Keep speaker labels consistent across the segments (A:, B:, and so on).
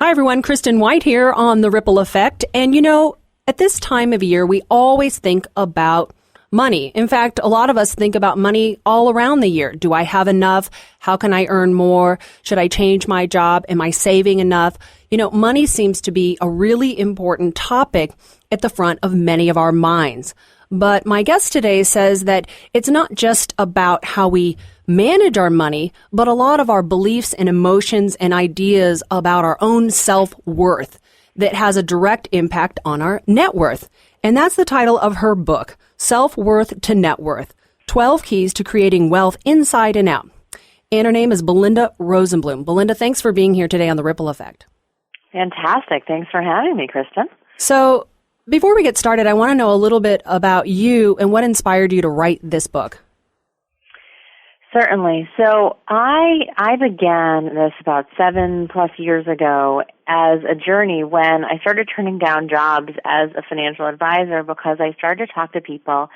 A: Hi, everyone. Kristen White here on The Ripple Effect. And, at this time of year, we always think about money. In fact, a lot of us think about money all around the year. Do I have enough? How can I earn more? Should I change my job? Am I saving enough? Money seems to be a really important topic at the front of many of our minds. But my guest today says that it's not just about how we manage our money, but a lot of our beliefs and emotions and ideas about our own self-worth that has a direct impact on our net worth. And that's the title of her book, Self-Worth to Net Worth, 12 Keys to Creating Wealth Inside and Out. And her name is Belinda Rosenblum. Belinda, thanks for being here today on The Ripple Effect.
B: Fantastic. Thanks for having me, Kristen.
A: So before we get started, I want to know a little bit about you and what inspired you to write this book.
B: Certainly. So I began this about 7+ years ago as a journey when I started turning down jobs as a financial advisor because I started to talk to people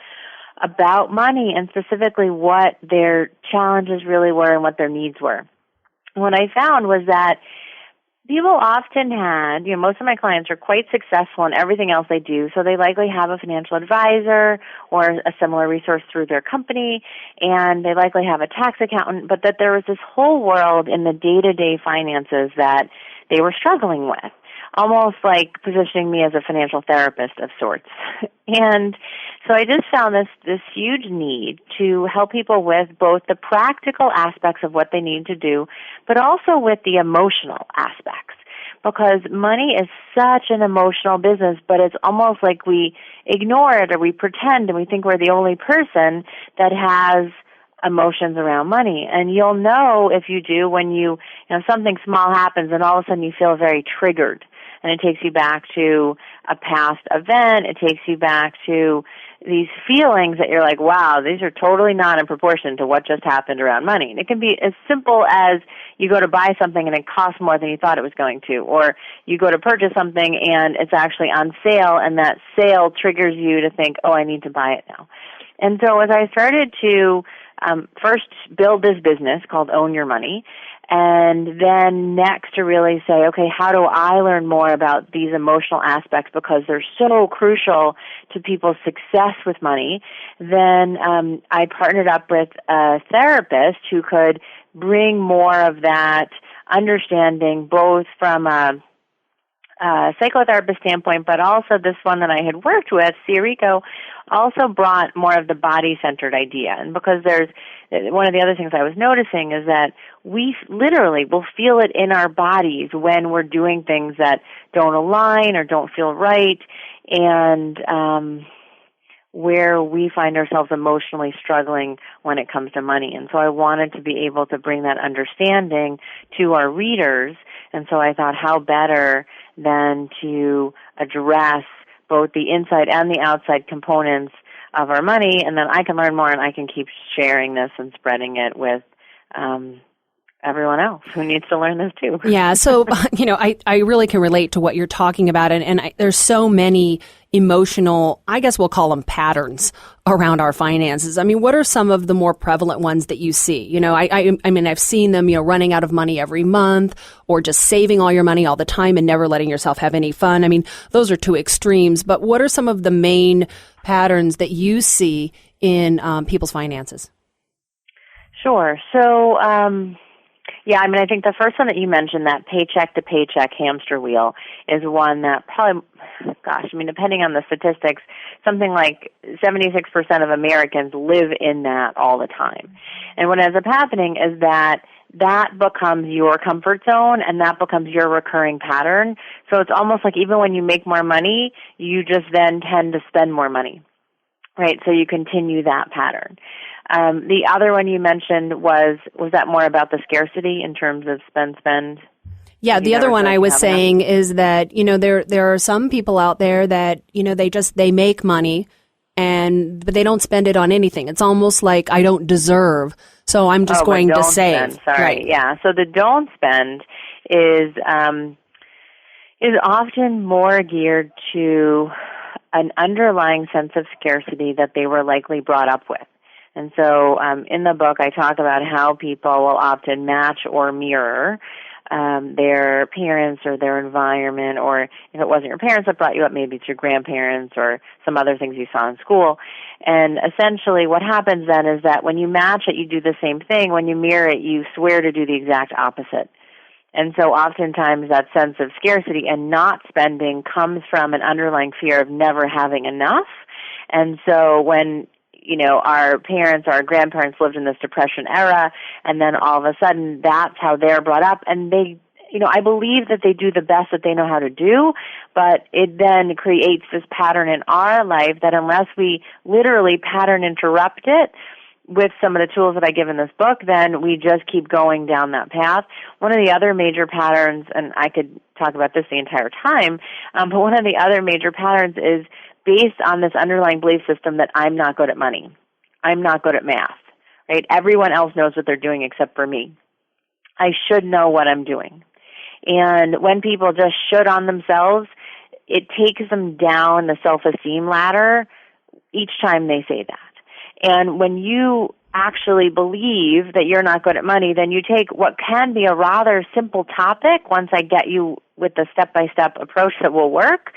B: about money and specifically what their challenges really were and what their needs were. What I found was that people often had, most of my clients are quite successful in everything else they do, so they likely have a financial advisor or a similar resource through their company, and they likely have a tax accountant, but that there was this whole world in the day-to-day finances that they were struggling with, almost like positioning me as a financial therapist of sorts. And so I just found this huge need to help people with both the practical aspects of what they need to do, but also with the emotional aspects. Because money is such an emotional business, but it's almost like we ignore it or we pretend and we think we're the only person that has emotions around money. And you'll know if you do when something small happens and all of a sudden you feel very triggered. And it takes you back to a past event. It takes you back to these feelings that you're like, wow, these are totally not in proportion to what just happened around money. And it can be as simple as you go to buy something and it costs more than you thought it was going to, or you go to purchase something and it's actually on sale and that sale triggers you to think, oh, I need to buy it now. And so as I started to first build this business called Own Your Money, and then next to really say, okay, how do I learn more about these emotional aspects because they're so crucial to people's success with money, then I partnered up with a therapist who could bring more of that understanding both from a psychotherapist standpoint, but also this one that I had worked with, Ciarico, also brought more of the body-centered idea. And because one of the other things I was noticing is that we literally will feel it in our bodies when we're doing things that don't align or don't feel right, and where we find ourselves emotionally struggling when it comes to money. And so I wanted to be able to bring that understanding to our readers, and so I thought how better than to address both the inside and the outside components of our money, and then I can learn more and I can keep sharing this and spreading it with everyone else who needs to learn this too.
A: Yeah, so, I really can relate to what you're talking about, and there's so many emotional, I guess we'll call them patterns around our finances. I mean, what are some of the more prevalent ones that you see? I mean, I've seen them, running out of money every month or just saving all your money all the time and never letting yourself have any fun. I mean, those are two extremes, but what are some of the main patterns that you see in people's finances?
B: Sure. So, yeah, I mean, I think the first one that you mentioned, that paycheck to paycheck hamster wheel, is one that probably, depending on the statistics, something like 76% of Americans live in that all the time. And what ends up happening is that becomes your comfort zone and that becomes your recurring pattern. So it's almost like even when you make more money, you just then tend to spend more money, right? So you continue that pattern. The other one you mentioned was that more about the scarcity in terms of spend?
A: Yeah, the other one I was saying is that, there are some people out there that, they make money but they don't spend it on anything. It's almost like I don't deserve, so I'm just going to save.
B: Spend, sorry.
A: Right.
B: Yeah, so the don't spend is often more geared to an underlying sense of scarcity that they were likely brought up with. And so in the book, I talk about how people will often match or mirror their parents or their environment, or if it wasn't your parents that brought you up, maybe it's your grandparents or some other things you saw in school. And essentially what happens then is that when you match it, you do the same thing. When you mirror it, you swear to do the exact opposite. And so oftentimes that sense of scarcity and not spending comes from an underlying fear of never having enough. And so when, our parents or our grandparents lived in this Depression era, and then all of a sudden that's how they're brought up, and they, I believe that they do the best that they know how to do, but it then creates this pattern in our life that unless we literally pattern interrupt it with some of the tools that I give in this book, then we just keep going down that path. One of the other major patterns, and I could talk about this the entire time, but one of the other major patterns is based on this underlying belief system that I'm not good at money. I'm not good at math, right? Everyone else knows what they're doing except for me. I should know what I'm doing. And when people just should on themselves, it takes them down the self-esteem ladder each time they say that. And when you actually believe that you're not good at money, then you take what can be a rather simple topic, once I get you with the step-by-step approach that will work,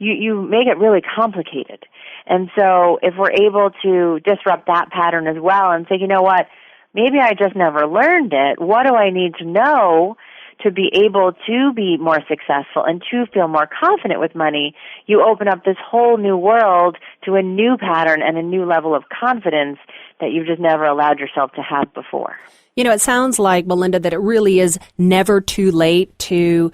B: you make it really complicated. And so if we're able to disrupt that pattern as well and say, you know what, maybe I just never learned it. What do I need to know to be able to be more successful and to feel more confident with money? You open up this whole new world to a new pattern and a new level of confidence that you've just never allowed yourself to have before.
A: It sounds like, Melinda, that it really is never too late to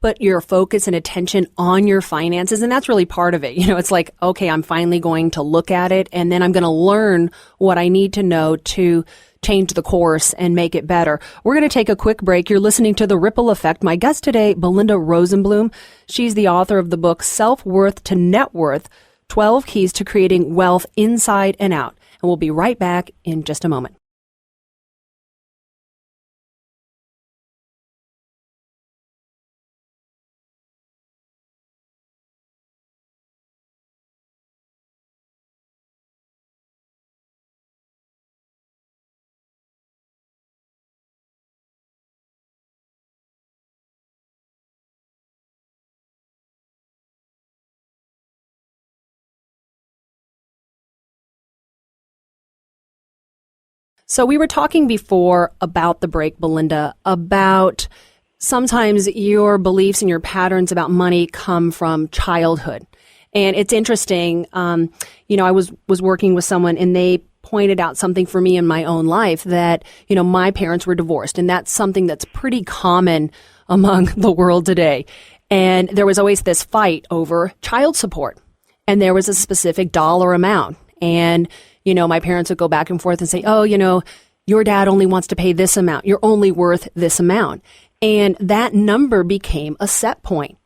A: put your focus and attention on your finances, and that's really part of it. It's like, okay, I'm finally going to look at it, and then I'm going to learn what I need to know to change the course and make it better. We're going to take a quick break. You're listening to The Ripple Effect. My guest today, Belinda Rosenblum. She's the author of the book Self-Worth to Net Worth, 12 Keys to Creating Wealth Inside and Out. And we'll be right back in just a moment. So we were talking before about the break, Belinda, about sometimes your beliefs and your patterns about money come from childhood. And it's interesting, I was working with someone and they pointed out something for me in my own life that, my parents were divorced. And that's something that's pretty common among the world today. And there was always this fight over child support. And there was a specific dollar amount. And my parents would go back and forth and say, oh, your dad only wants to pay this amount. You're only worth this amount. And that number became a set point.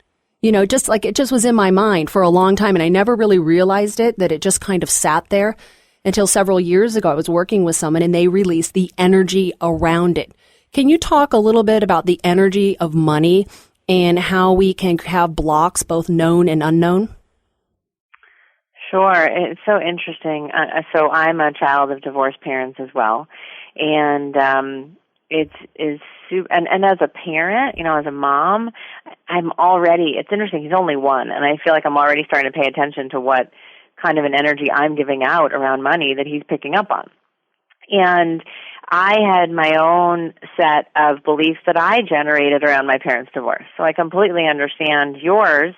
A: Just like it just was in my mind for a long time. And I never really realized it, that it just kind of sat there until several years ago. I was working with someone and they released the energy around it. Can you talk a little bit about the energy of money and how we can have blocks, both known and unknown?
B: Sure. It's so interesting. So I'm a child of divorced parents as well. And and as a parent, as a mom, it's interesting, he's only one, and I feel like I'm already starting to pay attention to what kind of an energy I'm giving out around money that he's picking up on. And I had my own set of beliefs that I generated around my parents' divorce. So I completely understand yours.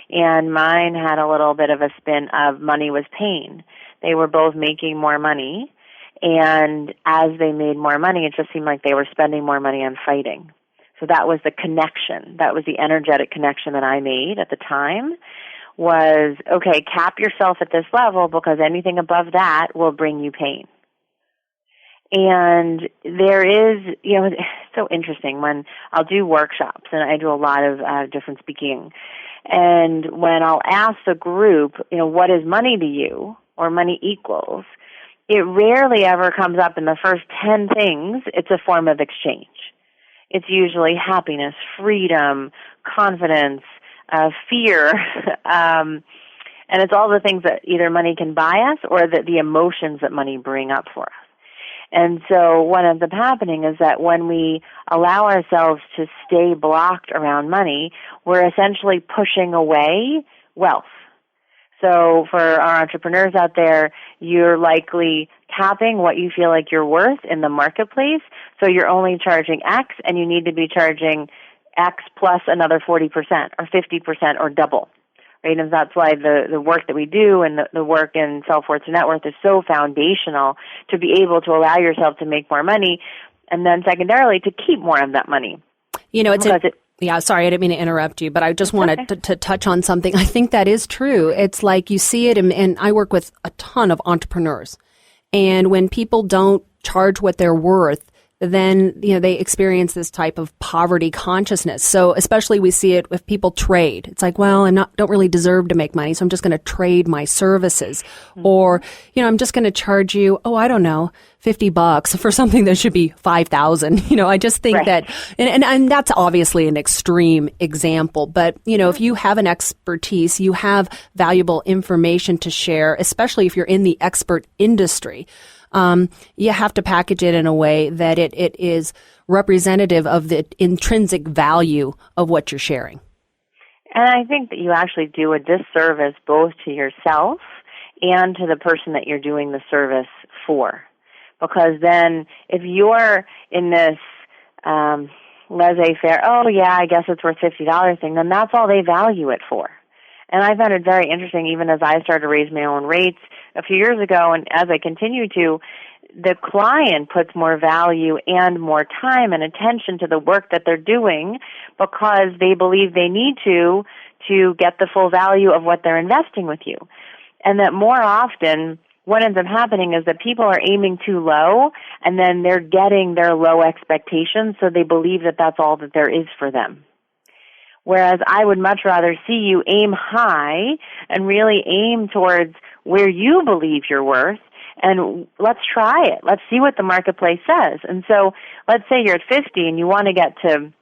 B: And mine had a little bit of a spin of money was pain. They were both making more money, and as they made more money, it just seemed like they were spending more money on fighting. So that was the connection. That was the energetic connection that I made at the time was, okay, cap yourself at this level because anything above that will bring you pain. And there is, it's so interesting when I'll do workshops, and I do a lot of different speaking. And when I'll ask the group, what is money to you or money equals, it rarely ever comes up in the first 10 things. It's a form of exchange. It's usually happiness, freedom, confidence, fear, and it's all the things that either money can buy us or the emotions that money bring up for us. And so what ends up happening is that when we allow ourselves to stay blocked around money, we're essentially pushing away wealth. So for our entrepreneurs out there, you're likely capping what you feel like you're worth in the marketplace. So you're only charging X, and you need to be charging X plus another 40% or 50% or double. Right? And that's why the work that we do and the work in self-worth to net worth is so foundational to be able to allow yourself to make more money, and then secondarily to keep more of that money.
A: You know, yeah, sorry, I didn't mean to interrupt you, but I just wanted to touch on something. I think that is true. It's like you see it, and I work with a ton of entrepreneurs. And when people don't charge what they're worth, then, you know, they experience this type of poverty consciousness. So especially we see it if people trade. It's like, well, don't really deserve to make money, so I'm just going to trade my services. Mm-hmm. Or, you know, I'm just going to charge you, I don't know, $50 for something that should be $5,000. You know, I just think that, and that's obviously an extreme example, but, you know, if you have an expertise, you have valuable information to share, especially if you're in the expert industry. You have to package it in a way that it is representative of the intrinsic value of what you're sharing.
B: And I think that you actually do a disservice both to yourself and to the person that you're doing the service for. Because then if you're in this laissez-faire, I guess it's worth $50 thing, then that's all they value it for. And I found it very interesting, even as I started to raise my own rates a few years ago, and as I continue to, the client puts more value and more time and attention to the work that they're doing because they believe they need to get the full value of what they're investing with you. And that more often, what ends up happening is that people are aiming too low, and then they're getting their low expectations, so they believe that that's all that there is for them. Whereas I would much rather see you aim high and really aim towards where you believe you're worth, and let's try it. Let's see what the marketplace says. And so let's say you're at 50 and you want to get to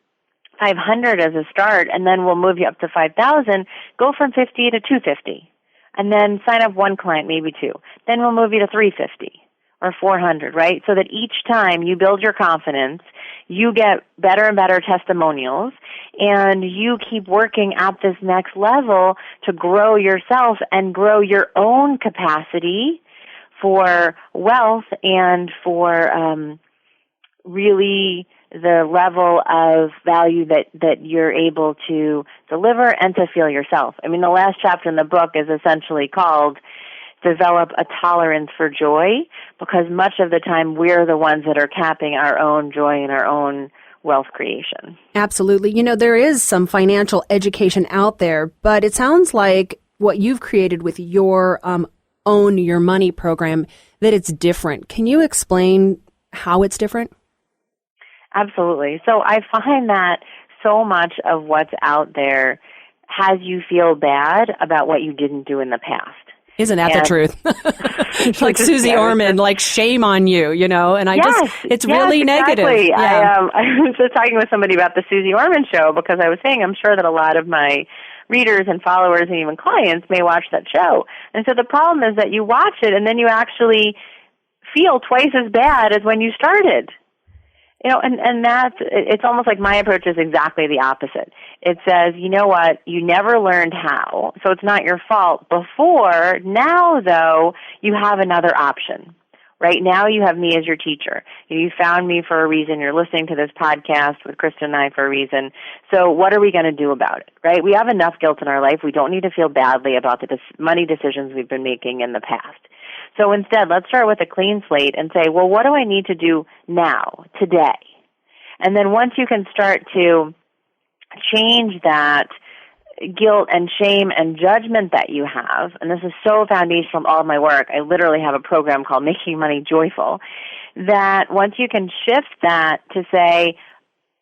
B: 500 as a start, and then we'll move you up to 5,000. Go from 50 to 250, and then sign up one client, maybe two. Then we'll move you to 350 or 400, right? So that each time you build your confidence, you get better and better testimonials, and you keep working at this next level to grow yourself and grow your own capacity for wealth and for really the level of value that you're able to deliver and to feel yourself. I mean, the last chapter in the book is essentially called Develop a Tolerance for Joy, because much of the time we're the ones that are capping our own joy and our own wealth creation.
A: Absolutely. You know, there is some financial education out there, but it sounds like what you've created with your Own Your Money program, that it's different. Can you explain how it's different?
B: Absolutely. So I find that so much of what's out there has you feel bad about what you didn't do in the past.
A: Isn't that the truth? Like Susie Orman, like shame on you, you know, and it's really negative.
B: Exactly.
A: Yeah.
B: I was just talking with somebody about the Susie Orman show because I was saying I'm sure that a lot of my readers and followers and even clients may watch that show. And so the problem is that you watch it and then you actually feel twice as bad as when you started. You know, and it's almost like my approach is exactly the opposite. It says, you know what, you never learned how, so it's not your fault before. Now, though, you have another option. Right now you have me as your teacher. You found me for a reason. You're listening to this podcast with Kristen and I for a reason. So what are we going to do about it, right? We have enough guilt in our life. We don't need to feel badly about the money decisions we've been making in the past. So instead, let's start with a clean slate and say, well, what do I need to do now, today? And then once you can start to change that guilt and shame and judgment that you have, and this is so foundational from all of my work, I literally have a program called Making Money Joyful, that once you can shift that to say,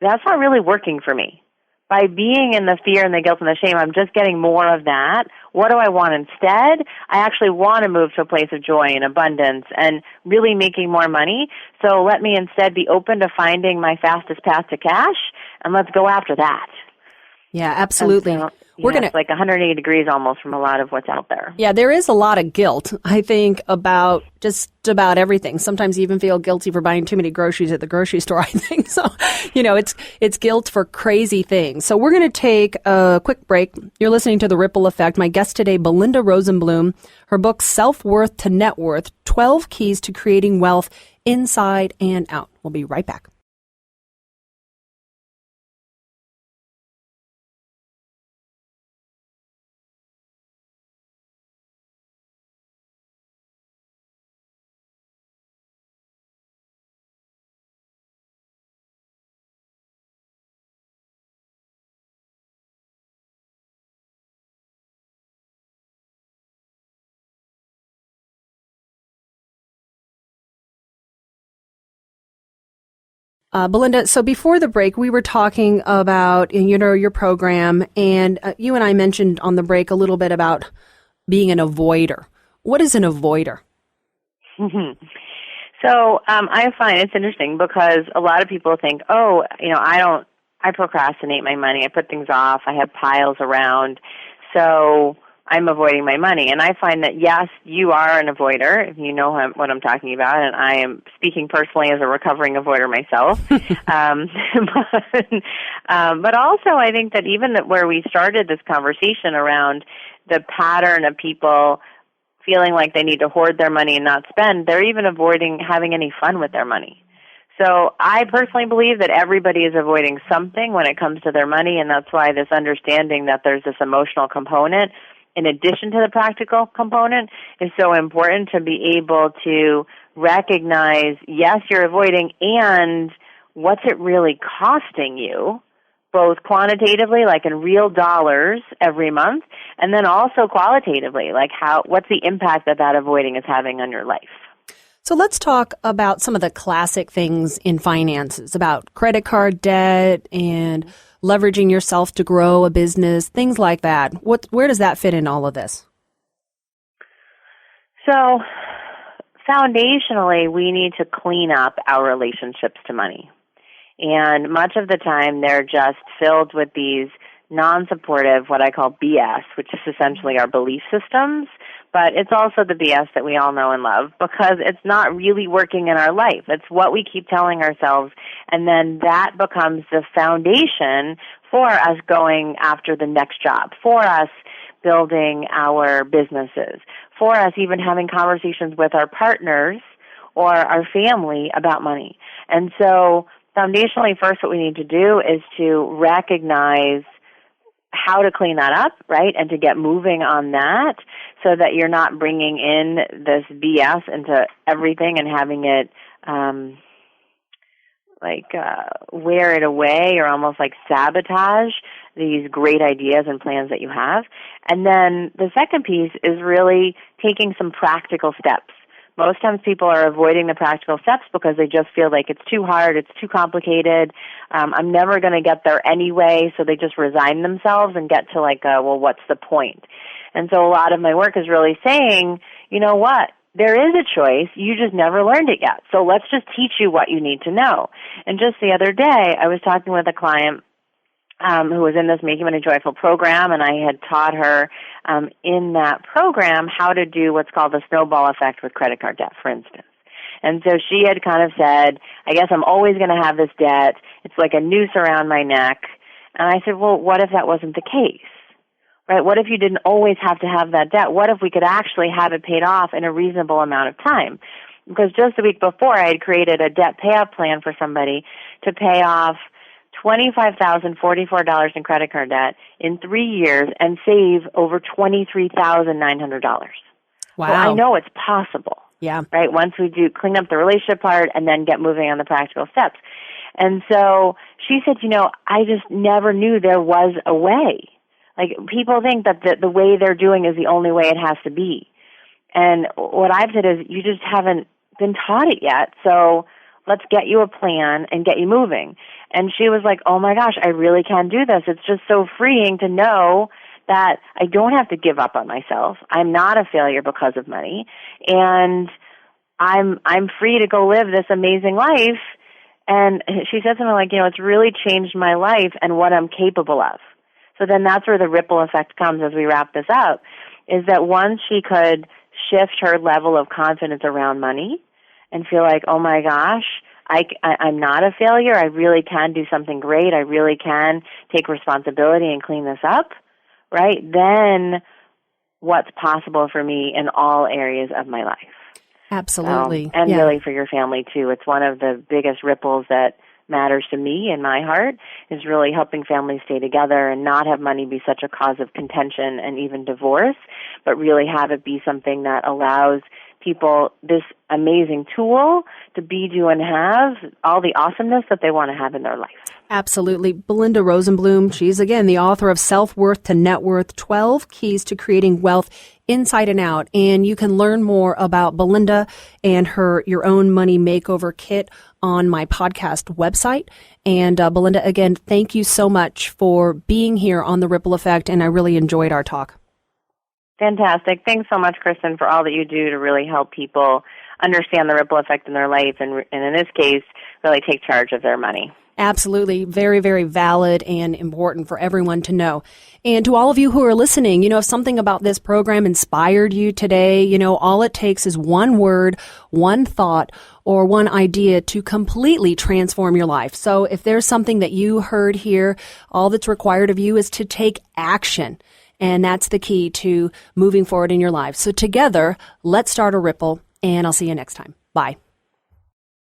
B: that's not really working for me. By being in the fear and the guilt and the shame, I'm just getting more of that. What do I want instead? I actually want to move to a place of joy and abundance and really making more money. So let me instead be open to finding my fastest path to cash, and let's go after that.
A: Yeah, absolutely.
B: It's like 180 degrees almost from a lot of what's out there.
A: Yeah, there is a lot of guilt, I think, about just about everything. Sometimes you even feel guilty for buying too many groceries at the grocery store, I think. So, it's guilt for crazy things. So we're going to take a quick break. You're listening to The Ripple Effect. My guest today, Belinda Rosenblum, her book, Self-Worth to Net Worth, 12 Keys to Creating Wealth Inside and Out. We'll be right back. Belinda, so before the break, we were talking about, your program, and you and I mentioned on the break a little bit about being an avoider. What is an avoider?
B: So I find it's interesting because a lot of people think, I procrastinate my money. I put things off. I have piles around. So I'm avoiding my money. And I find that, yes, you are an avoider, if you know what I'm talking about, and I am speaking personally as a recovering avoider myself. But also I think that even where we started this conversation around the pattern of people feeling like they need to hoard their money and not spend, they're even avoiding having any fun with their money. So I personally believe that everybody is avoiding something when it comes to their money, and that's why this understanding that there's this emotional component in addition to the practical component is so important, to be able to recognize, yes, you're avoiding, and what's it really costing you, both quantitatively, like in real dollars every month, and then also qualitatively, like what's the impact that avoiding is having on your life.
A: So let's talk about some of the classic things in finances, about credit card debt and leveraging yourself to grow a business, things like that. Where does that fit in all of this?
B: So foundationally, we need to clean up our relationships to money. And much of the time, they're just filled with these non-supportive, what I call BS, which is essentially our belief systems, but it's also the BS that we all know and love because it's not really working in our life. It's what we keep telling ourselves, and then that becomes the foundation for us going after the next job, for us building our businesses, for us even having conversations with our partners or our family about money. And so foundationally, first what we need to do is to recognize how to clean that up, right, and to get moving on that so that you're not bringing in this BS into everything and having it wear it away or almost like sabotage these great ideas and plans that you have. And then the second piece is really taking some practical steps. Most times people are avoiding the practical steps because they just feel like it's too hard, it's too complicated, I'm never going to get there anyway, so they just resign themselves and get to what's the point? And so a lot of my work is really saying, you know what, there is a choice, you just never learned it yet, so let's just teach you what you need to know. And just the other day, I was talking with a client who was in this Making Money Joyful program, and I had taught her in that program how to do what's called the snowball effect with credit card debt, for instance. And so she had kind of said, I guess I'm always going to have this debt. It's like a noose around my neck. And I said, well, what if that wasn't the case? Right? What if you didn't always have to have that debt? What if we could actually have it paid off in a reasonable amount of time? Because just the week before, I had created a debt payoff plan for somebody to pay off $25,044 in credit card debt in 3 years and save over $23,900.
A: Wow.
B: So I know it's possible.
A: Yeah.
B: Right? Once we do clean up the relationship part and then get moving on the practical steps. And so she said, I just never knew there was a way. Like, people think that the way they're doing is the only way it has to be. And what I've said is, you just haven't been taught it yet. So let's get you a plan and get you moving. And she was like, oh my gosh, I really can do this. It's just so freeing to know that I don't have to give up on myself. I'm not a failure because of money. And I'm free to go live this amazing life. And she said something like, it's really changed my life and what I'm capable of. So then that's where the ripple effect comes as we wrap this up, is that once she could shift her level of confidence around money and feel like, oh my gosh, I'm not a failure. I really can do something great. I really can take responsibility and clean this up, right? Then what's possible for me in all areas of my life.
A: Absolutely.
B: And really for your family too. It's one of the biggest ripples that matters to me in my heart, is really helping families stay together and not have money be such a cause of contention and even divorce, but really have it be something that allows people this amazing tool to be, do, and have all the awesomeness that they want to have in their life.
A: Absolutely. Belinda Rosenblum, she's again the author of Self-Worth to Net Worth, 12 Keys to Creating Wealth Inside and Out. And you can learn more about Belinda and her Your Own Money Makeover Kit on my podcast website. And Belinda, again, thank you so much for being here on The Ripple Effect, and I really enjoyed our talk.
B: Fantastic. Thanks so much, Kristen, for all that you do to really help people understand the ripple effect in their life and in this case, really take charge of their money.
A: Absolutely. Very, very valid and important for everyone to know. And to all of you who are listening, if something about this program inspired you today, all it takes is one word, one thought, or one idea to completely transform your life. So if there's something that you heard here, all that's required of you is to take action. And that's the key to moving forward in your life. So together, let's start a ripple, and I'll see you next time. Bye.